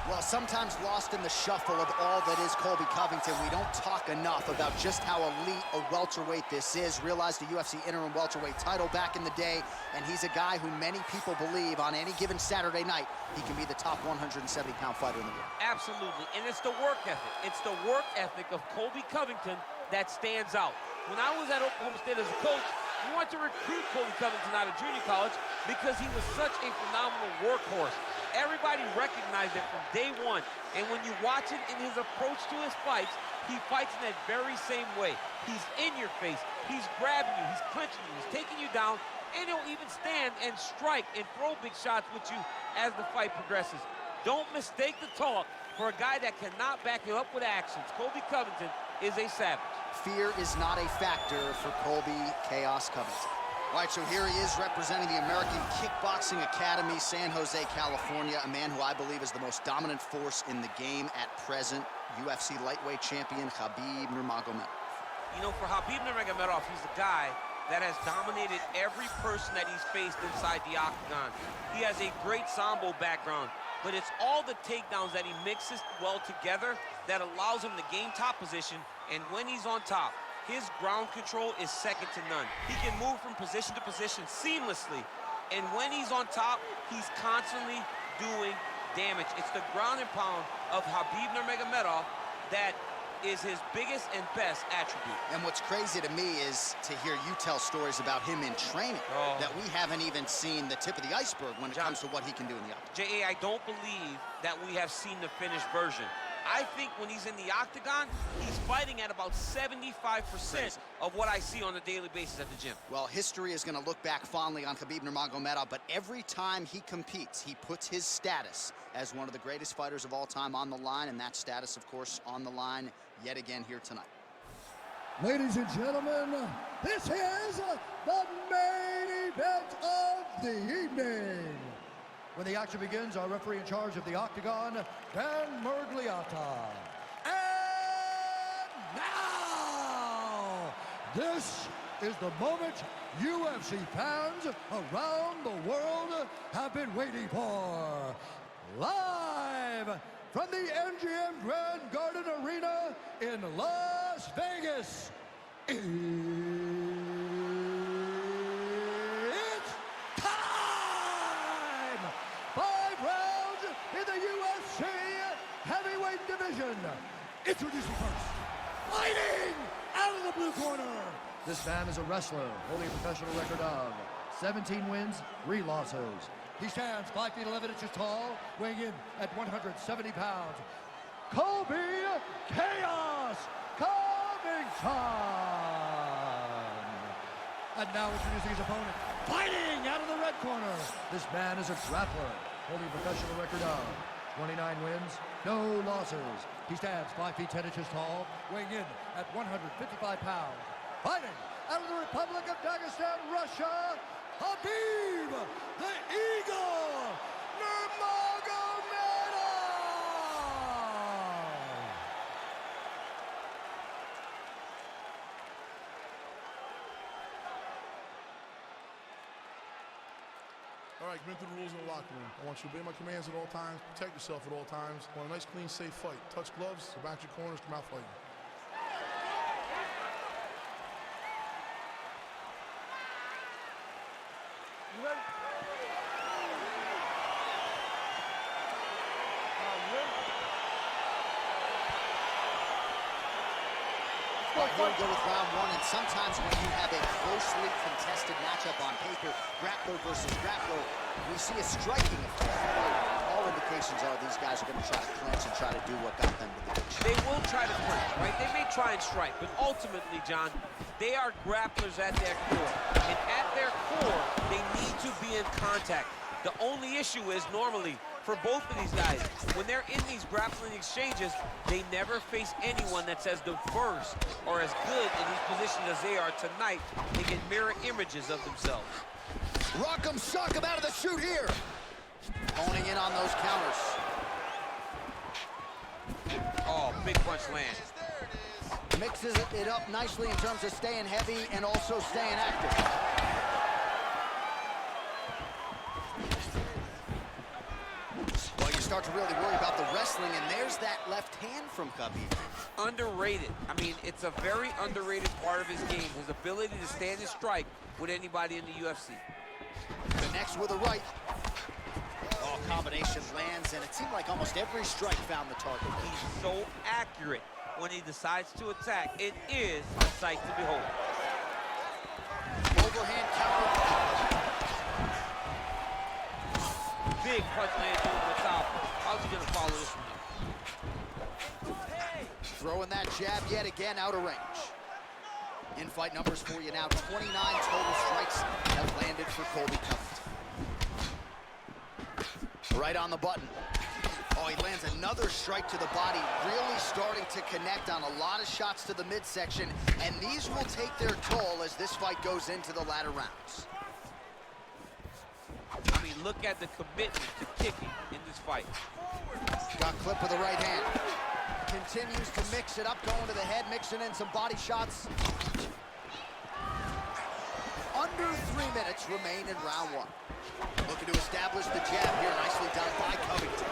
Well, sometimes lost in the shuffle of all that is Colby Covington, we don't talk enough about just how elite a welterweight this is. Realized the UFC interim welterweight title back in the day, and he's a guy who many people believe on any given Saturday night, he can be the top 170-pound fighter in the world. Absolutely, and it's the work ethic. It's the work ethic of Colby Covington that stands out. When I was at Oklahoma State as a coach, we wanted to recruit Colby Covington out of junior college because he was such a phenomenal workhorse. Everybody recognized it from day one, and when you watch it in his approach to his fights, he fights in that very same way. He's in your face, he's grabbing you, he's clinching you, he's taking you down, and he'll even stand and strike and throw big shots with you as the fight progresses. Don't mistake the talk for a guy that cannot back it up with actions. Colby Covington is a savage. Fear is not a factor for Colby Chaos Covington. All right, so here he is representing the American Kickboxing Academy, San Jose, California, a man who I believe is the most dominant force in the game at present, UFC lightweight champion Khabib Nurmagomedov. You know, for Khabib Nurmagomedov, he's a guy that has dominated every person that he's faced inside the octagon. He has a great Sambo background, but it's all the takedowns that he mixes well together that allows him to gain top position, and when he's on top, his ground control is second to none. He can move from position to position seamlessly, and when he's on top, he's constantly doing damage. It's the ground and pound of Khabib Nurmagomedov that is his biggest and best attribute. And what's crazy to me is to hear you tell stories about him in training that we haven't even seen the tip of the iceberg when it comes to what he can do in the octagon. J.A., I don't believe that we have seen the finished version. I think when he's in the octagon, he's fighting at about 75% of what I see on a daily basis at the gym. Well, history is going to look back fondly on Khabib Nurmagomedov, but every time he competes, he puts his status as one of the greatest fighters of all time on the line, and that status, of course, on the line yet again here tonight. Ladies and gentlemen, this is the main event of the evening. When the action begins, our referee in charge of the octagon, Dan Murgliata. And now, this is the moment UFC fans around the world have been waiting for. Live from the MGM Grand Garden Arena in Las Vegas, it's time! 5 rounds in the UFC heavyweight division. Introducing first, fighting out of the blue corner. This man is a wrestler holding a professional record of 17 wins, 3 losses. He stands 5 feet 11 inches tall, weighing in at 170 pounds. Colby Chaos Covington! And now introducing his opponent, fighting out of the red corner. This man is a grappler, holding a professional record of 29 wins, no losses. He stands 5 feet 10 inches tall, weighing in at 155 pounds. Fighting out of the Republic of Dagestan, Russia, Khabib, the Eagle, Nurmagomedov! All right, been through the rules in the locker room. I want you to obey my commands at all times, protect yourself at all times. I want a nice, clean, safe fight. Touch gloves, go back to your corners, come out fighting. You ready? Here we go with round one, and sometimes when you have a closely contested matchup on paper, grappler versus grappler, we see a striking effect. All indications are these guys are going to try to clinch and try to do what got them to the finish. They will try to clinch, right? They may try and strike, but ultimately, John, they are grapplers at their core. And at their core, they need to be in contact. The only issue is normally for both of these guys, when they're in these grappling exchanges, they never face anyone that's as diverse or as good in these positions as they are tonight. They can mirror images of themselves. Rock'em sock'em out of the chute here. Honing in on those counters. Oh, big punch lands. Mixes it up nicely in terms of staying heavy and also staying active. start to really worry about the wrestling, and there's that left hand from Khabib. Underrated. I mean, it's a very underrated part of his game, his ability to stand and strike with anybody in the UFC. Connects with a right. Oh, combination lands, and it seemed like almost every strike found the target. He's so accurate when he decides to attack. It is a sight to behold. Overhand counter. Big punch lands over the top. How's he going to follow this one up? Throwing that jab yet again out of range. In-fight numbers for you now. 29 total strikes have landed for Colby Covington. Right on the button. Oh, he lands another strike to the body, really starting to connect on a lot of shots to the midsection, and these will take their toll as this fight goes into the latter rounds. I mean, look at the commitment to kicking in this fight. Got clipped with the right hand. Continues to mix it up, going to the head, mixing in some body shots. Under 3 minutes remain in round one. Looking to establish the jab here, nicely done by Covington.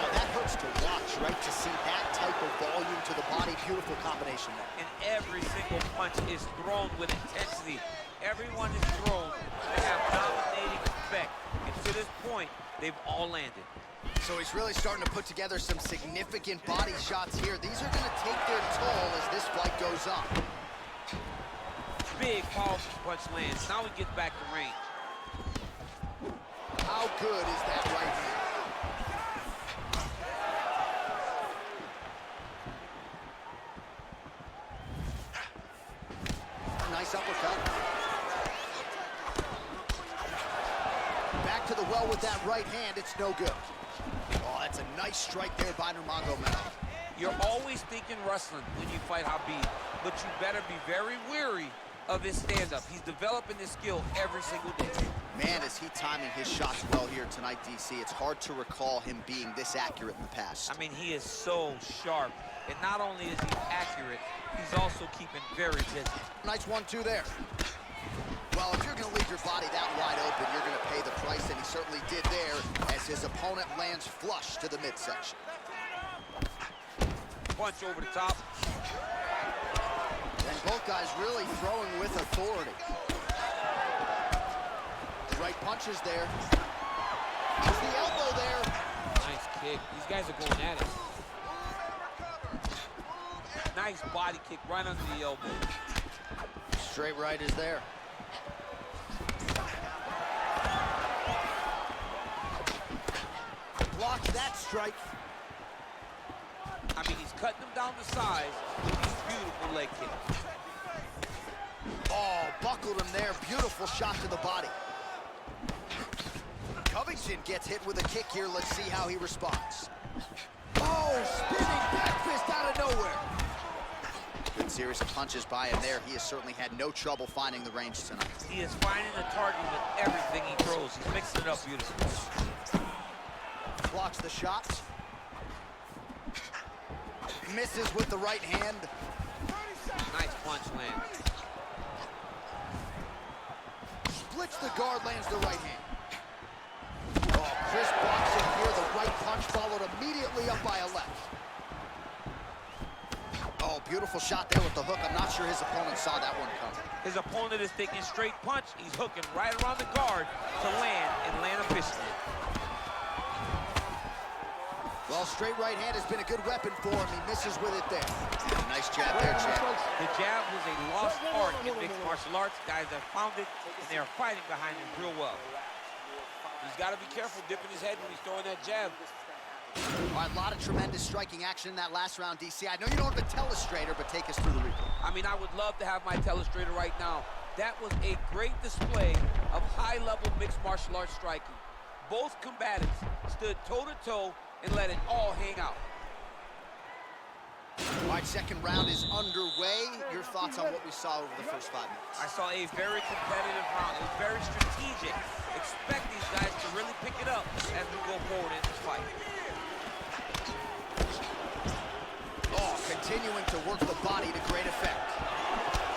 Oh, that hurts to watch, right? To see that type of volume to the body, beautiful combination there. And every single punch is thrown with intensity. Everyone is thrown to have dominating effect. And to this point, they've all landed. So he's really starting to put together some significant body shots here. These are going to take their toll as this fight goes on. Big, powerful punch lands. Now we get back to range. How good is that right hand? Nice uppercut. Back to the well with that right hand. It's no good. Oh, that's a nice strike there by Nurmagomedov. You're always thinking wrestling when you fight Khabib, but you better be very wary of his stand-up. He's developing this skill every single day. Man, is he timing his shots well here tonight, DC. It's hard to recall him being this accurate in the past. I mean, he is so sharp. And not only is he accurate, he's also keeping very busy. Nice 1-2 there. Well, if you're going to leave your body that wide open, you're going to pay the price, and he certainly did there as his opponent lands flush to the midsection. Punch over the top. And both guys really throwing with authority. Right punches there. There's the elbow there. Nice kick. These guys are going at it. Nice body kick right under the elbow. Straight right is there. Blocks that strike. I mean, he's cutting them down to size with these beautiful leg kicks. Oh, buckled him there. Beautiful shot to the body. Covington gets hit with a kick here. Let's see how he responds. Oh, spinning back fist out of nowhere. Good series of punches by him there. He has certainly had no trouble finding the range tonight. He is finding the target with everything he throws. He's mixing it up beautifully. Blocks the shots. Misses with the right hand. Nice punch land. Splits the guard, lands the right hand. Oh, crisp boxing here. The right punch followed immediately up by a left. Oh, beautiful shot there with the hook. I'm not sure his opponent saw that one coming. His opponent is taking straight punch. He's hooking right around the guard to land and land efficiently. Well, straight right hand has been a good weapon for him. He misses with it there. Nice jab there, Chad. The jab was a lost art in mixed martial arts. Guys have found it, and they are fighting behind him real well. He's got to be careful dipping his head when he's throwing that jab. All right, a lot of tremendous striking action in that last round, DC. I know you don't have a telestrator, but take us through the replay. I mean, I would love to have my telestrator right now. That was a great display of high-level mixed martial arts striking. Both combatants stood toe-to-toe and let it all hang out. All right, second round is underway. Your thoughts on what we saw over the first 5 minutes? I saw a very competitive round. It was very strategic. Expect these guys to really pick it up as we go forward in this fight. Oh, continuing to work the body to great effect.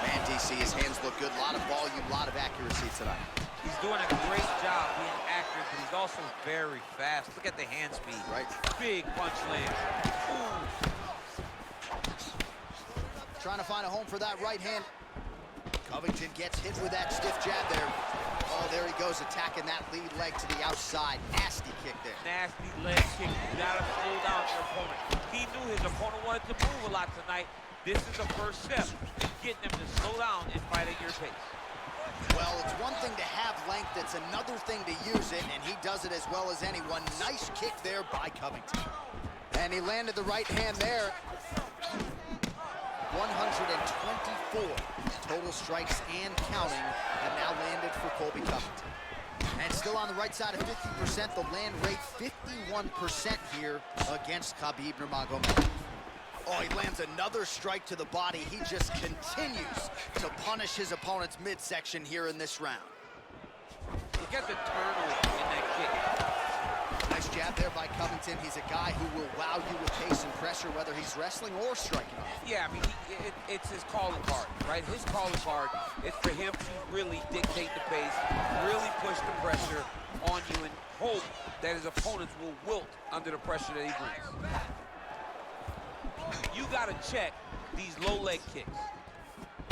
Man, DC, his hands look good. A lot of volume, a lot of accuracy tonight. He's doing a great job being accurate, but he's also very fast. Look at the hand speed. Right. Big punch lands. Ooh. Trying to find a home for that right hand. Covington gets hit with that stiff jab there. Oh, there he goes, attacking that lead leg to the outside. Nasty kick there. Nasty leg kick. You gotta slow down your opponent. He knew his opponent wanted to move a lot tonight. This is the first step in getting him to slow down and fight at your pace. Well, it's one thing to have length, it's another thing to use it, and he does it as well as anyone. Nice kick there by Covington. And he landed the right hand there. 124 total strikes and counting have now landed for Colby Covington. And still on the right side of 50%, the land rate 51% here against Khabib Nurmagomedov. Oh, he lands another strike to the body. He just continues to punish his opponent's midsection here in this round. Look at the turnover in that kick. Nice jab there by Covington. He's a guy who will wow you with pace and pressure, whether he's wrestling or striking off. Yeah, I mean, it's his calling card, right? His calling card is for him to really dictate the pace, really push the pressure on you, and hope that his opponents will wilt under the pressure that he brings. You gotta check these low leg kicks.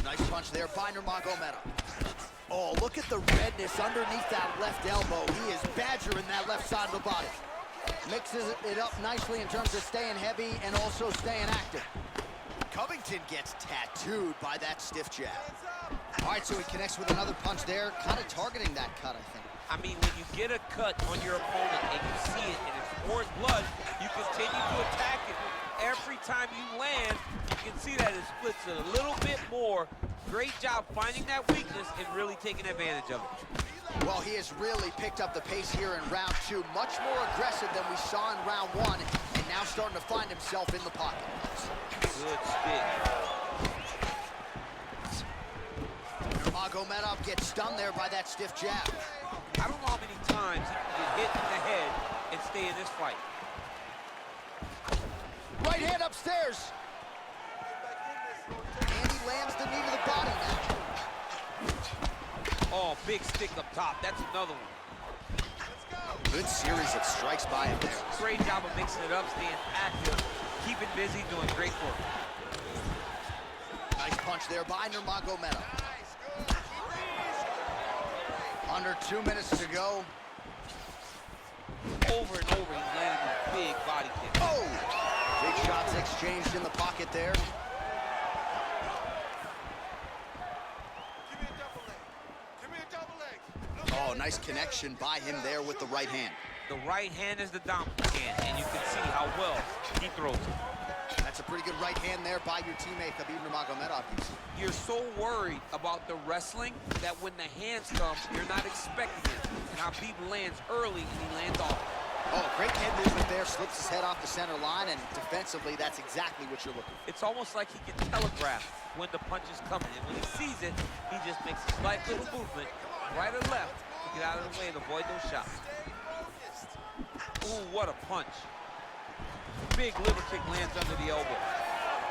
Nice punch there by Nurmagomedov. Oh, look at the redness underneath that left elbow. He is badgering that left side of the body. Mixes it up nicely in terms of staying heavy and also staying active. Covington gets tattooed by that stiff jab. All right, so he connects with another punch there, kind of targeting that cut, I think. I mean, when you get a cut on your opponent and you see it and it's pouring blood, you continue to attack it. Every time you land, you can see that it splits it a little bit more. Great job finding that weakness and really taking advantage of it. Well, he has really picked up the pace here in round two. Much more aggressive than we saw in round one, and now starting to find himself in the pocket. Good stick. Nurmagomedov gets stunned there by that stiff jab. I don't know how many times he can get hit in the head and stay in this fight. Right hand upstairs. And he lands the knee to the body now. Oh, big stick up top. That's another one. Good series of strikes by him there. Great job of mixing it up, staying active, keeping busy, doing great work. Nice punch there by Nurmagomedov. Under 2 minutes to go. Over and over, he's landing a big body kick. Oh! Big shots exchanged in the pocket there. Oh, nice connection by him there with the right hand. The right hand is the dominant hand, and you can see how well he throws it. That's a pretty good right hand there by your teammate, Khabib Nurmagomedov. You're so worried about the wrestling that when the hands come, you're not expecting it. And Khabib lands early, and he lands off. Oh, great head movement there, slips his head off the center line, and defensively, that's exactly what you're looking for. It's almost like he can telegraph when the punch is coming, and when he sees it, he just makes a slight little movement, right or left, to get out of the way and avoid those shots. Ooh, what a punch. Big liver kick lands under the elbow.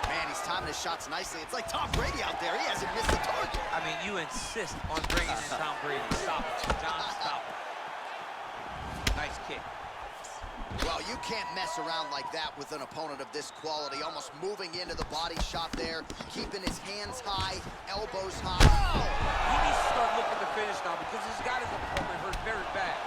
Man, he's timing his shots nicely. It's like Tom Brady out there. He hasn't missed the target. I mean, you insist on bringing in Tom Brady. Stop it, John, stop it. Nice kick. Well, you can't mess around like that with an opponent of this quality. Almost moving into the body shot there, keeping his hands high, elbows high. Oh! He needs to start looking to finish now because he's got his opponent hurt very bad.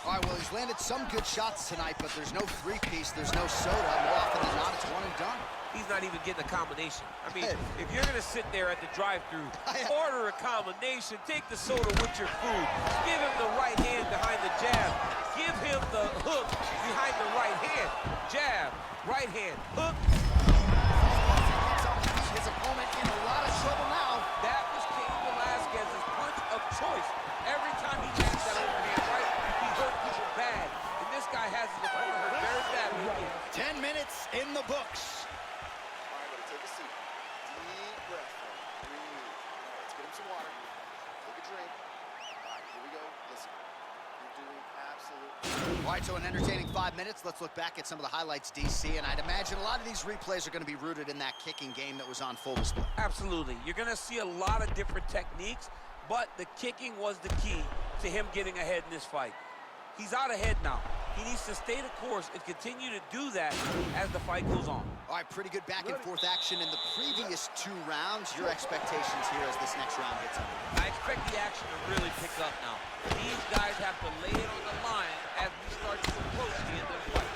All right, well, he's landed some good shots tonight, but there's no three-piece, there's no soda. More often than not, it's one and done. He's not even getting a combination. I mean, if you're going to sit there at the drive-thru, order a combination, take the soda with your food, give him the right hand behind the jab, give him the hook behind the right hand, jab, right hand, hook. His opponent in a lot of trouble now. That was Cain Velasquez's punch of choice. Every time he lands that overhand right, he hurt people bad. And this guy has his opponent hurt very badly. 10 minutes in the books. Take a seat. Deep breath. Breathe. All right, let's get him some water. Take a drink. All right, here we go. Listen, you're doing absolutely All right, so an entertaining 5 minutes. Let's look back at some of the highlights, DC, and I'd imagine a lot of these replays are going to be rooted in that kicking game that was on full display. Absolutely. You're going to see a lot of different techniques, but the kicking was the key to him getting ahead in this fight. He's out ahead now. He needs to stay the course and continue to do that as the fight goes on. All right, pretty good back-and-forth action in the previous 2 rounds. Your expectations here as this next round gets underway? I expect the action to really pick up now. These guys have to lay it on the line as we start to approach the end of the fight.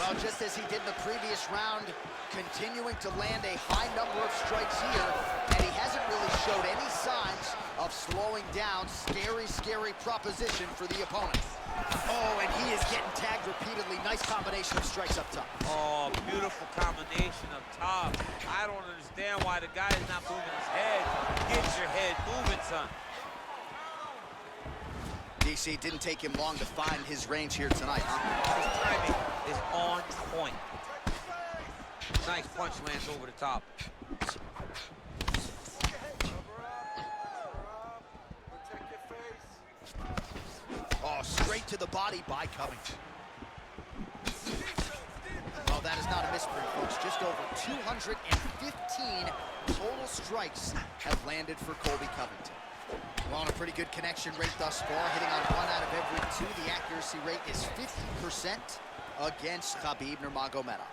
Well, just as he did in the previous round, continuing to land a high number of strikes here, and he hasn't really showed any signs of slowing down. Scary, scary proposition for the opponent. Oh, and he is getting tagged repeatedly. Nice combination of strikes up top. Oh, beautiful combination up top. I don't understand why the guy is not moving his head. Get your head moving, son. DC, didn't take him long to find his range here tonight. His timing is on point. Nice punch lands over the top. Oh, straight to the body by Covington. Oh, that is not a misprint, folks. Just over 215 total strikes have landed for Colby Covington. Well, on a pretty good connection rate thus far, hitting on 1 out of every 2. The accuracy rate is 50% against Khabib Nurmagomedov.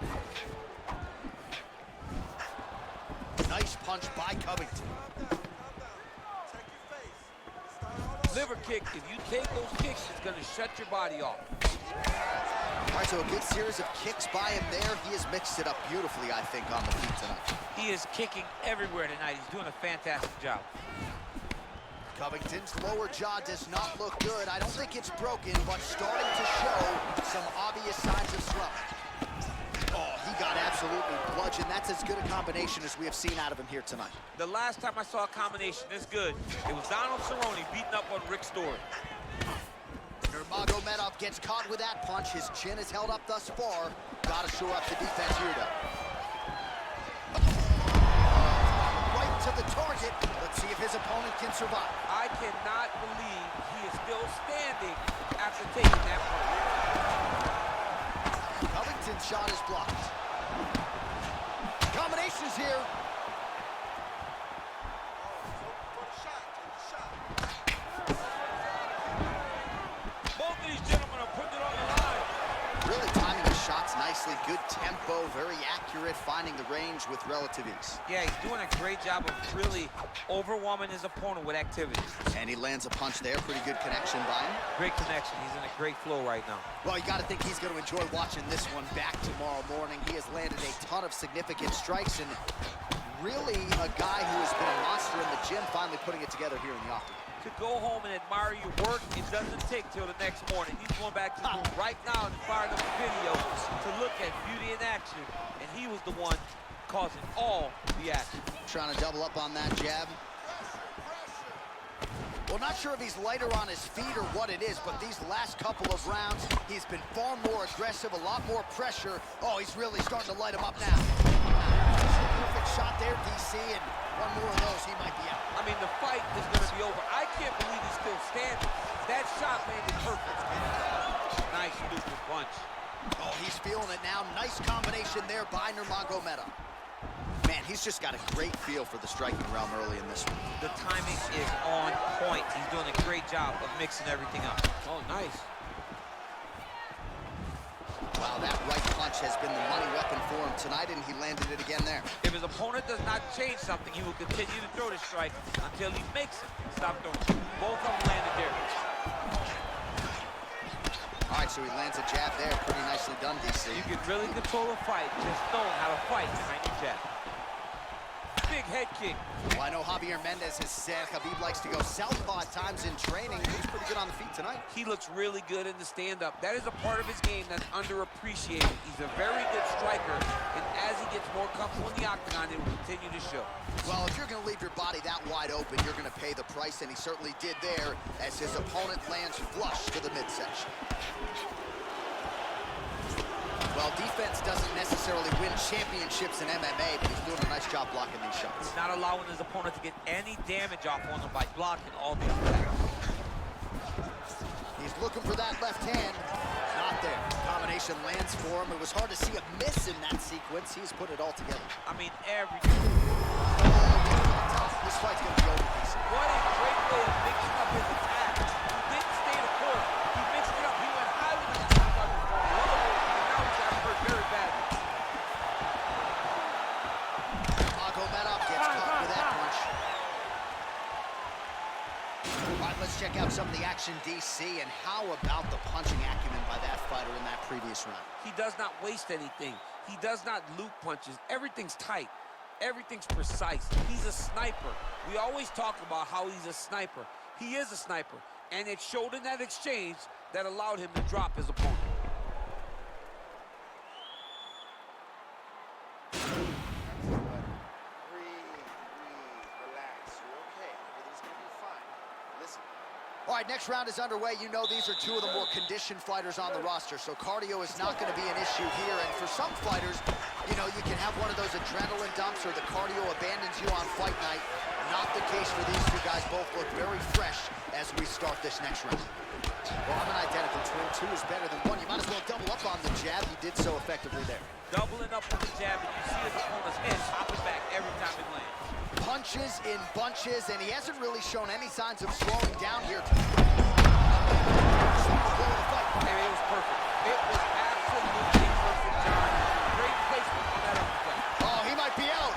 Nice punch by Covington. Liver kick, if you take those kicks, it's going to shut your body off. All right, so a good series of kicks by him there. He has mixed it up beautifully, I think, on the feet tonight. He is kicking everywhere tonight. He's doing a fantastic job. Covington's lower jaw does not look good. I don't think it's broken, but starting to show some obvious signs of swelling. Oh, he got absolutely bludgeoned. That's as good a combination as we have seen out of him here tonight. The last time I saw a combination this good, it was Donald Cerrone beating up on Rick Story. Nurmagomedov gets caught with that punch. His chin is held up thus far. Got to shore up the defense here, though. Right to the target. Let's see if his opponent can survive. I cannot believe he is still standing after taking that punch. Covington's shot is blocked. Combinations here. Both of these gentlemen are putting it on the line. Really timing the shots nicely. Good tempo, very accurate, finding the range with relative ease. Yeah, he's doing a great job of really overwhelming his opponent with activity. And he lands a punch there. Pretty good connection by him. Great connection. He's in a great flow right now. Well, you got to think he's going to enjoy watching this one back tomorrow morning. He has landed a ton of significant strikes and really a guy who has been a monster in the gym, finally putting it together here in the octagon. To go home and admire your work, it doesn't take till the next morning. He's going back to the room right now and firing up videos to look at beauty in action. And he was the one causing all the action. Trying to double up on that jab. Well, not sure if he's lighter on his feet or what it is, but these last couple of rounds, he's been far more aggressive, a lot more pressure. Oh, he's really starting to light him up now. Perfect shot there, DC, and one more of those, he might be out. I mean, the fight is going to be over. I can't believe he's still standing. That shot landed perfect. Nice stupid punch. Oh, he's feeling it now. Nice combination there by Nurmagomedov. Man, he's just got a great feel for the striking realm early in this one. The timing is on point. He's doing a great job of mixing everything up. Oh, nice. Wow, that right punch has been the money weapon for him tonight, and he landed it again there. If his opponent does not change something, he will continue to throw the strike until he makes it. Stop throwing. Both of them landed there. All right, so he lands a jab there. Pretty nicely done, DC. You can really control a fight just knowing how to fight behind your jab. Big head kick. Well, I know Javier Mendez has said Khabib likes to go southpaw at times in training. He's pretty good on the feet tonight. He looks really good in the stand-up. That is a part of his game that's underappreciated. He's a very good striker, and as he gets more comfortable in the octagon, it will continue to show. Well, if you're going to leave your body that wide open, you're going to pay the price, and he certainly did there as his opponent lands flush to the midsection. Well, defense doesn't necessarily win championships in MMA, but he's doing a nice job blocking these shots. He's not allowing his opponent to get any damage off on him by blocking all the attacks. He's looking for that left hand. Not there. Combination lands for him. It was hard to see a miss in that sequence. He's put it all together. I mean, every... This fight's going to be over, DC. What a great way of mixing up his attack. He didn't stay the course. He mixed it up. He went high with his attack on his ball. And now he's got hurt very badly. Nurmagomedov gets caught with that punch. All right, let's check out some of the action, DC, and how about the punching acumen by that fighter in that previous round? He does not waste anything. He does not loop punches. Everything's tight. Everything's precise. He's a sniper. We always talk about how he's a sniper. He is a sniper, and it showed in that exchange that allowed him to drop his opponent. Relax. You're okay. Everything's gonna be fine. Listen. All right, next round is underway. You know these are two of the more conditioned fighters on the roster, so cardio is not going to be an issue here. And for some fighters, you know, you can have one of those adrenaline dumps or the cardio abandons you on fight night. Not the case for these two guys. Both look very fresh as we start this next round. Well, I'm an identical twin. Two is better than one. You might as well double up on the jab. He did so effectively there. Doubling up on the jab, and you see his opponent's head hopping back every time it lands. Punches in bunches, and he hasn't really shown any signs of slowing down here. Hey, it was perfect. It was absolutely perfect, John. Great placement on that uppercut. Oh, he might be out.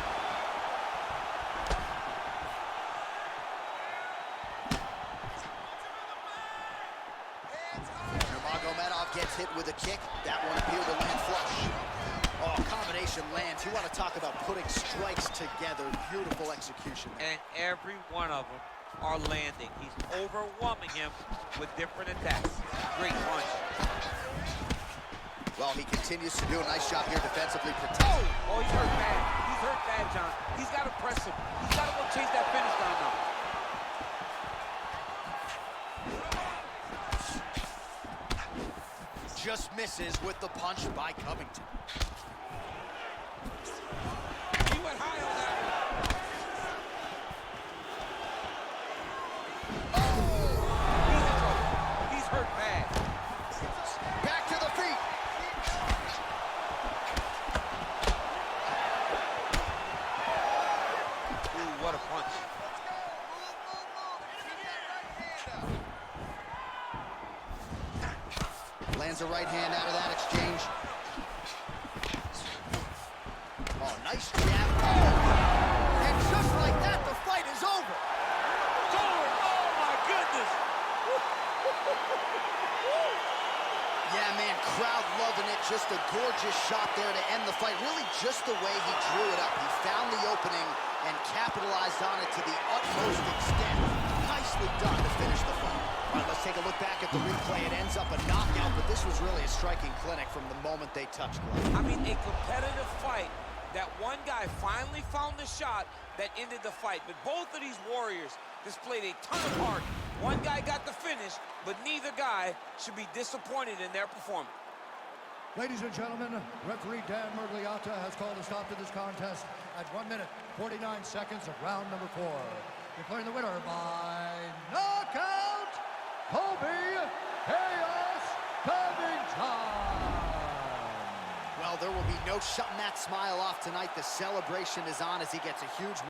Nurmagomedov gets hit with a kick. That one appeared to land flush. Oh, combination lands. You want to talk about putting strikes together. Beautiful execution. And every one of them are landing. He's overwhelming him with different attacks. Great punch. Well, he continues to do a nice job here defensively. Protect. Oh, he's hurt bad. He's hurt bad, John. He's got to press him. He's got to go chase that finish down now. Just misses with the punch by Covington. He went high on that one. Oh! He's in trouble. He's hurt bad. Back to the feet. Ooh, what a punch. Lands a right hand out of that exchange. Oh, nice jab. Oh! And just like that, the fight is over. It's over. Oh, my goodness. Yeah, man, crowd loving it. Just a gorgeous shot there to end the fight. Really just the way he drew it up. He found the opening and capitalized on it to the utmost extent. Nicely done to finish the fight. All right, let's take a look back at the replay. It ends up a knockout, but this was really a striking clinic from the moment they touched gloves. I mean, a competitive fight that one guy finally found the shot that ended the fight. But both of these warriors displayed a ton of heart. One guy got the finish, but neither guy should be disappointed in their performance. Ladies and gentlemen, referee Dan Murgliata has called a stop to this contest at 1 minute, 49 seconds of round number 4. Declaring the winner by knockout, Colby Covington. Well, there will be no shutting that smile off tonight. The celebration is on as he gets a huge